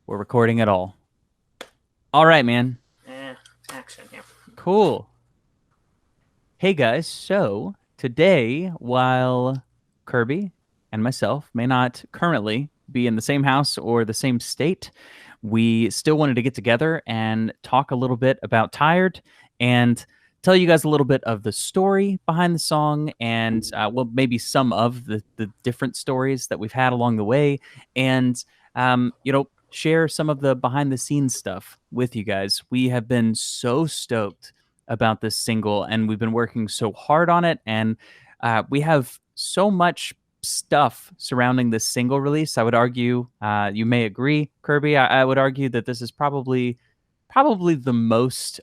We're recording it all. All right, man. Action, yeah. Cool. Hey, guys. So today, while Kirby and myself may not currently be in the same house or the same state, we still wanted to get together and talk a little bit about Tired and tell you guys a little bit of the story behind the song and, well, maybe some of the different stories that we've had along the way. And, share some of the behind the scenes stuff with you guys. We have been so stoked about this single, and we've been working so hard on it. And we have so much stuff surrounding this single release. I would argue, you may agree, Kirby. I would argue that this is probably the most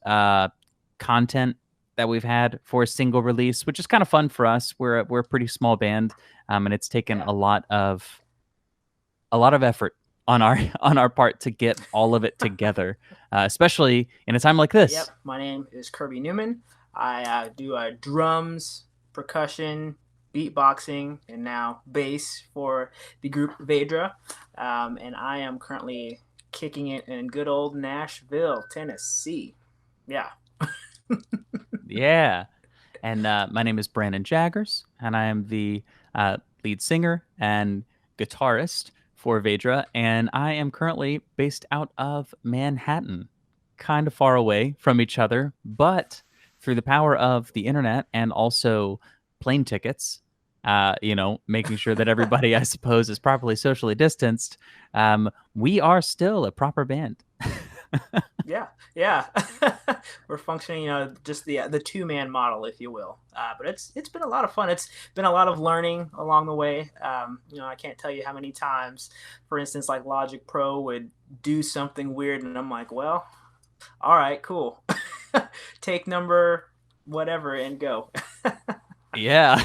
content that we've had for a single release, which is kind of fun for us. We're a pretty small band, and it's taken Yeah. a lot of effort on our on our part to get all of it together, especially in a time like Yep. this. My name is Kirby Newman. I do drums, percussion, beatboxing, and now bass for the group Vedra. And I am currently kicking it in good old Nashville, Tennessee. Yeah. Yeah. And my name is Brandon Jaggers, and I am the lead singer and guitarist for Vedra. And I am currently based out of Manhattan, kind of far away from each other, but through the power of the internet and also plane tickets, making sure that everybody, I suppose, is properly socially distanced, we are still a proper band. Yeah, yeah. We're functioning, just the two-man model, if you will. But it's been a lot of fun. It's been a lot of learning along the way. I can't tell you how many times, for instance, like Logic Pro would do something weird, and I'm like, well, all right, cool. Take number whatever and go. Yeah.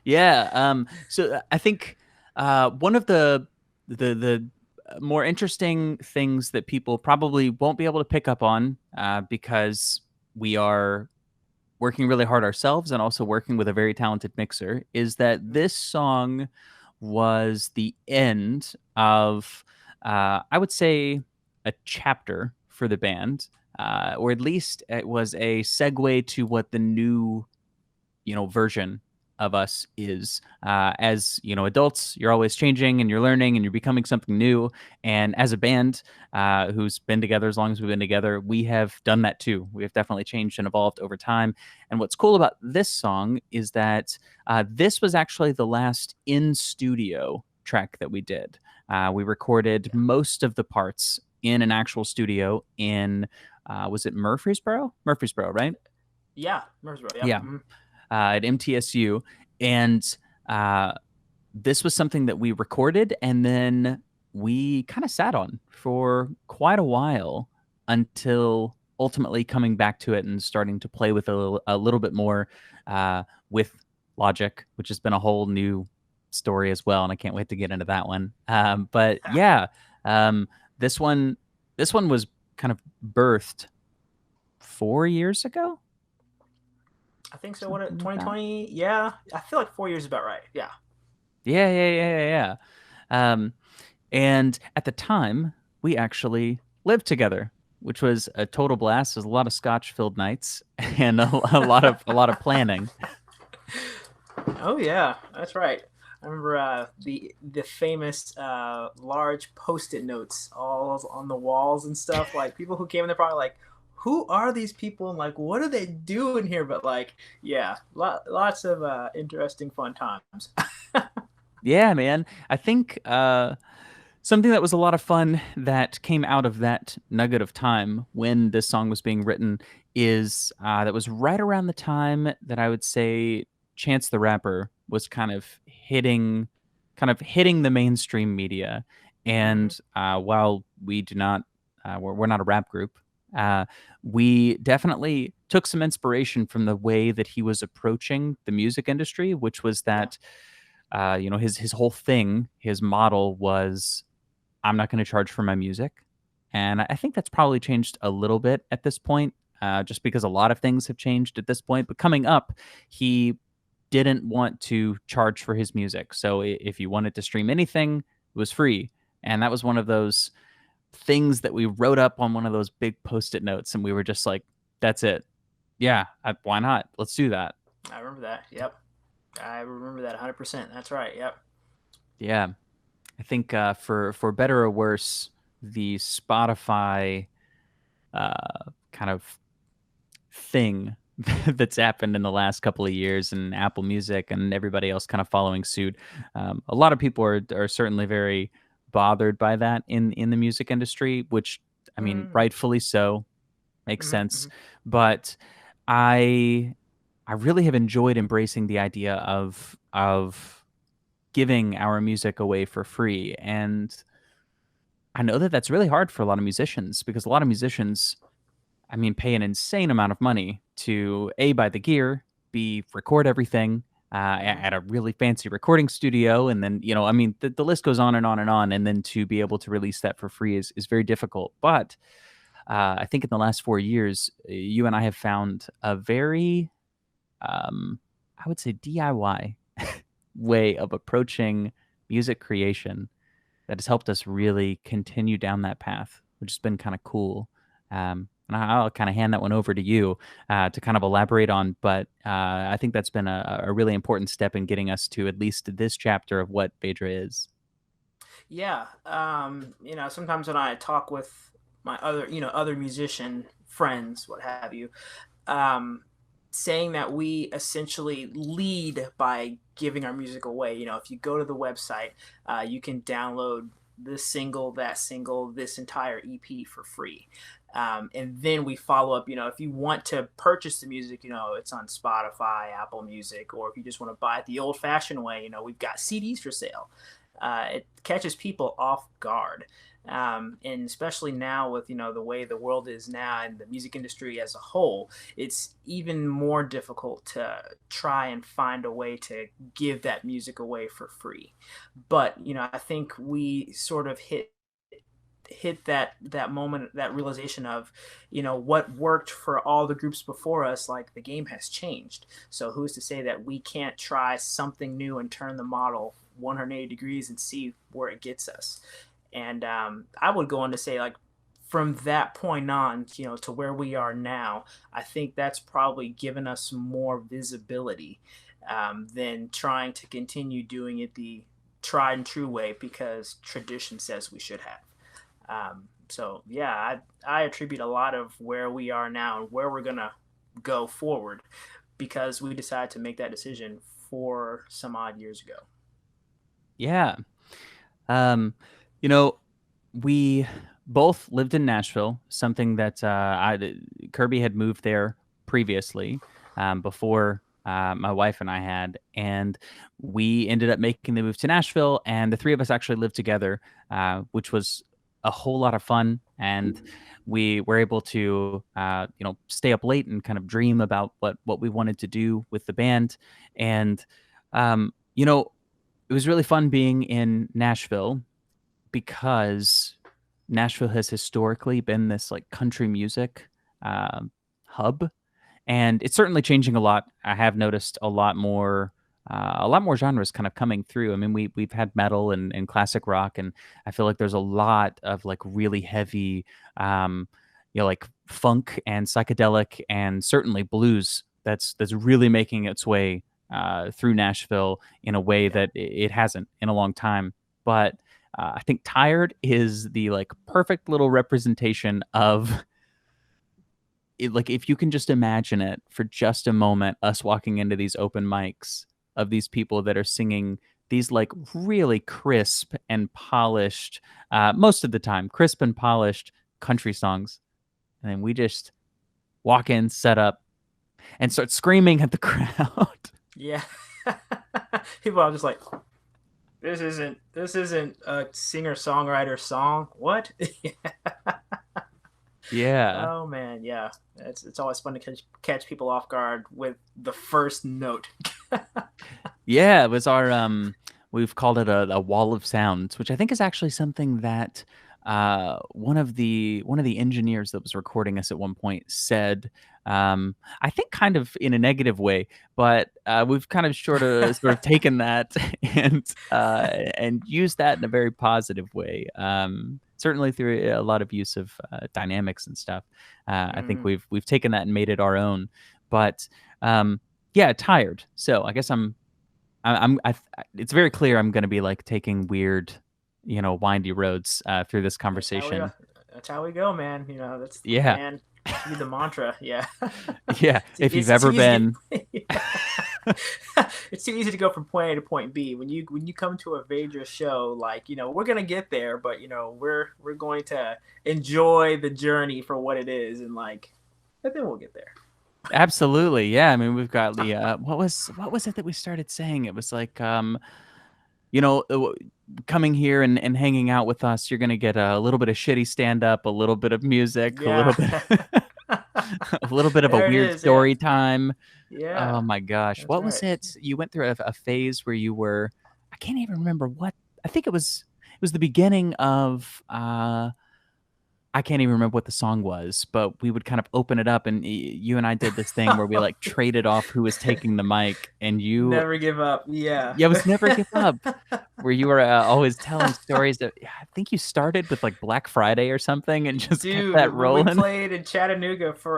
Yeah. So I think one of the more interesting things that people probably won't be able to pick up on, because we are working really hard ourselves and also working with a very talented mixer, is that this song was the end of, I would say, a chapter for the band, or at least it was a segue to what the new version of us is. As adults, you're always changing and you're learning and you're becoming something new. And as a band, who's been together as long as we've been together, we have done that too. We have definitely changed and evolved over time. And what's cool about this song is that this was actually the last in studio track that we did. We recorded Yeah, most of the parts in an actual studio in, was it Murfreesboro? Murfreesboro, right? yeah, Murfreesboro. Yep. Yeah, at MTSU. And uh, this was something that we recorded and then we kind of sat on for quite a while until ultimately coming back to it and starting to play with a little bit more, with Logic, which has been a whole new story as well. And I can't wait to get into that one. But yeah, um, this one, this one was kind of birthed 4 years ago, I think so. What, something like that. 2020? Yeah, I feel like 4 years is about right. Yeah. Yeah, yeah, yeah, yeah, yeah. And at the time, we actually lived together, which was a total blast. There's a lot of scotch-filled nights and a lot of planning. Oh yeah, that's right. I remember the famous large post-it notes all on the walls and stuff. Like people who came in there probably like, who are these people and like what are they doing here? But like, yeah, lots of interesting fun times. Yeah, man. I think something that was a lot of fun that came out of that nugget of time when this song was being written is, that was right around the time that I would say Chance the Rapper was kind of hitting the mainstream media. Hmm. And while we do not, we're not a rap group, uh, we definitely took some inspiration from the way that he was approaching the music industry, which was Yeah. that, his whole thing, his model was, I'm not going to charge for my music. And I think that's probably changed a little bit at this point, just because a lot of things have changed at this point. But coming up, he didn't want to charge for his music. So if you wanted to stream anything, it was free. And that was one of those things that we wrote up on one of those big post-it notes, and we were just like, that's it. Yeah, why not? Let's do that. I remember that. Yep. I remember that 100%. That's right. Yep. Yeah. I think for better or worse, the Spotify kind of thing that's happened in the last couple of years, and Apple Music and everybody else kind of following suit. A lot of people are certainly very bothered by that in the music industry, which I mean, Mm-hmm. rightfully so, makes sense. Mm-hmm. But I I really have enjoyed embracing the idea of giving our music away for free, and I know that that's really hard for a lot of musicians because a lot of musicians, I mean, pay an insane amount of money to A, buy the gear, B, record everything Mm-hmm. at a really fancy recording studio. And then, I mean, the list goes on and on and on. And then to be able to release that for free is very difficult. But I think in the last 4 years, you and I have found a very, I would say, DIY way of approaching music creation that has helped us really continue down that path, which has been kind of cool. And I'll kind of hand that one over to you to kind of elaborate on. But I think that's been a really important step in getting us to at least this chapter of what Vedra is. Yeah. Sometimes when I talk with my other musician friends, what have you, um, saying that we essentially lead by giving our music away. If you go to the website, you can download this single, that single, this entire EP for free. And then we follow up. If you want to purchase the music, it's on Spotify, Apple Music, or if you just want to buy it the old fashioned way, we've got CDs for sale. It catches people off guard. And especially now with the way the world is now and the music industry as a whole, it's even more difficult to try and find a way to give that music away for free. But I think we sort of hit that moment, that realization of what worked for all the groups before us. Like, the game has changed, so who's to say that we can't try something new and turn the model 180 degrees and see where it gets us. And I would go on to say, like, from that point on, to where we are now, I think that's probably given us more visibility than trying to continue doing it the tried and true way because tradition says we should have. So yeah, I attribute a lot of where we are now and where we're gonna go forward because we decided to make that decision for some odd years ago. Yeah. Um, you know, we both lived in Nashville, something that Kirby had moved there previously before my wife and I had. And we ended up making the move to Nashville, and the three of us actually lived together, which was a whole lot of fun. And we were able to, stay up late and kind of dream about what we wanted to do with the band. And, um, you know, it was really fun being in Nashville because Nashville has historically been this like country music um, hub, and it's certainly changing a lot. I have noticed a lot more genres kind of coming through. I mean, we've had metal and classic rock, and I feel like there's a lot of like really heavy, um, like funk and psychedelic, and certainly blues. That's really making its way through Nashville in a way Yeah. that it hasn't in a long time. But I think "Tired" is the like perfect little representation of it. Like, if you can just imagine it for just a moment, us walking into these open mics of these people that are singing these like really crisp and polished, most of the time, crisp and polished country songs. And then we just walk in, set up, and start screaming at the crowd. Yeah. People are just like, this isn't a singer songwriter song. What? Yeah. Oh man, yeah. It's always fun to catch people off guard with the first note. Yeah, it was our we've called it a wall of sounds, which I think is actually something that one of the engineers that was recording us at one point said, I think kind of in a negative way, but we've kind of sort of taken that and used that in a very positive way. Certainly through a lot of use of dynamics and stuff. I think Mm. we've taken that and made it our own. But yeah, tired. So I guess it's very clear I'm going to be like taking weird, windy roads through this That's how we conversation. that's how we go, man. You know, that's Yeah. man. Should be the mantra. Yeah. Yeah. If you've It's too ever easy been, it's too easy to go from point A to point B. When you come to a Vedra show, like, we're gonna get there, but we're going to enjoy the journey for what it is, and then we'll get there. absolutely. Yeah. I mean, we've got the, what was it that we started saying? It was like, you know, uh, w- coming here and hanging out with us, you're going to get a little bit of shitty stand up, a little bit of music, a little Yeah. bit, a little bit of a There it weird is. Yeah. story time. Oh Yeah. my gosh. That's What was right. it? You went through a phase where you were, I can't even remember what, I think it was the beginning of, I can't even remember what the song was, but we would kind of open it up and you and I did this thing where we like traded off who was taking the mic and Never give up. Yeah. yeah, it was Never Give Up, where you were always telling stories that I think you started with like Black Friday or something and just kept that Dude, when we rolling. played in Chattanooga for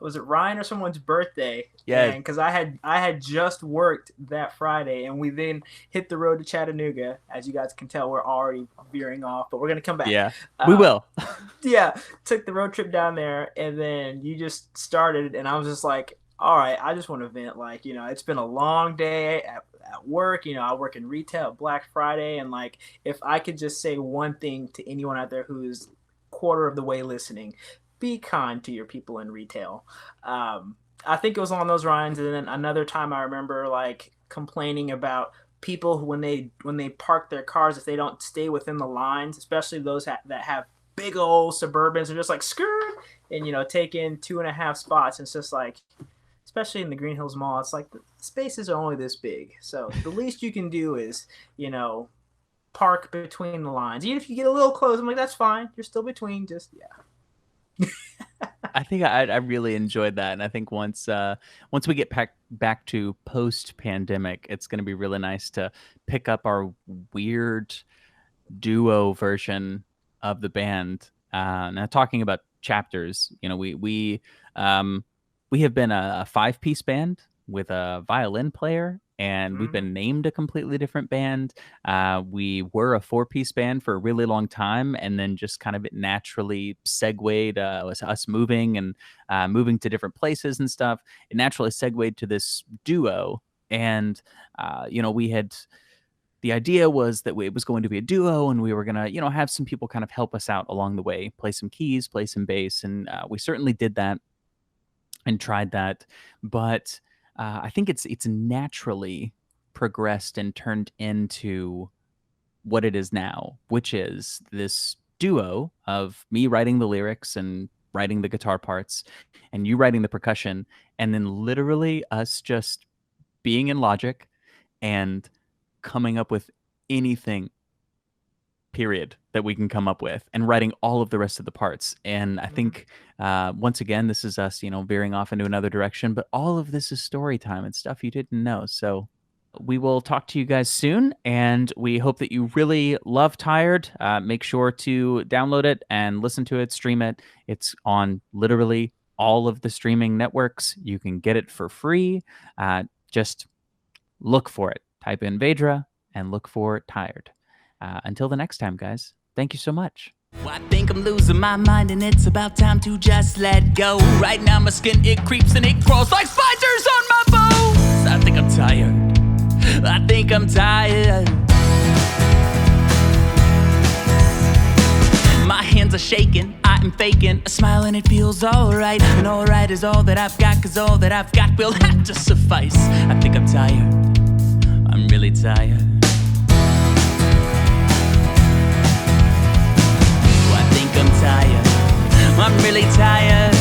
was it Ryan or someone's birthday? Yeah. And because I had just worked that Friday, and we then hit the road to Chattanooga. As you guys can tell, we're already veering off, but we're gonna come back. Yeah. We Uh, will. yeah, took the road trip down there, and then you just started, and I was just like, all right, I just want to vent. Like, it's been a long day at work. I work in retail Black Friday, and like, if I could just say one thing to anyone out there who's quarter of the way listening, be kind to your people in retail. I think it was along those lines. And then another time I remember like complaining about people who, when they park their cars, if they don't stay within the lines, especially those that have big old Suburbans, are just like skirt and take in 2.5 spots. And it's just like, especially in the Green Hills Mall, it's like the spaces are only this big. So the least you can do is, park between the lines. Even if you get a little close, I'm like, that's fine. You're still between. Just yeah. I think I really enjoyed that, and I think once we get back to post pandemic, it's going to be really nice to pick up our weird duo version of the band. Now talking about chapters, we have been a 5-piece band with a violin player, and we've Mm-hmm. been named a completely different band. We were a 4-piece band for a really long time, and then just kind of it naturally segued, was us moving and moving to different places and stuff. It naturally segued to this duo, and we had the idea was that it was going to be a duo, and we were gonna have some people kind of help us out along the way, play some keys, play some bass, and we certainly did that and tried that. But I think it's naturally progressed and turned into what it is now, which is this duo of me writing the lyrics and writing the guitar parts, and you writing the percussion, and then literally us just being in Logic and coming up with anything, period, that we can come up with, and writing all of the rest of the parts. And I Mm-hmm. think once again, this is us, veering off into another direction, but all of this is story time and stuff you didn't know. So we will talk to you guys soon, and we hope that you really love Tired. Make sure to download it and listen to it, stream it. It's on literally all of the streaming networks. You can get it for free. Just look for it. Type in Vedra and look for Tired. Until the next time, guys, thank you so much. Well, I think I'm losing my mind and it's about time to just let go. Right now my skin, it creeps and it crawls like spiders on my bones. I think I'm tired. I think I'm tired. My hands are shaking, I am faking a smile and it feels alright. And alright is all that I've got, cause all that I've got will have to suffice. I think I'm tired. I'm really tired. I'm tired, I'm really tired.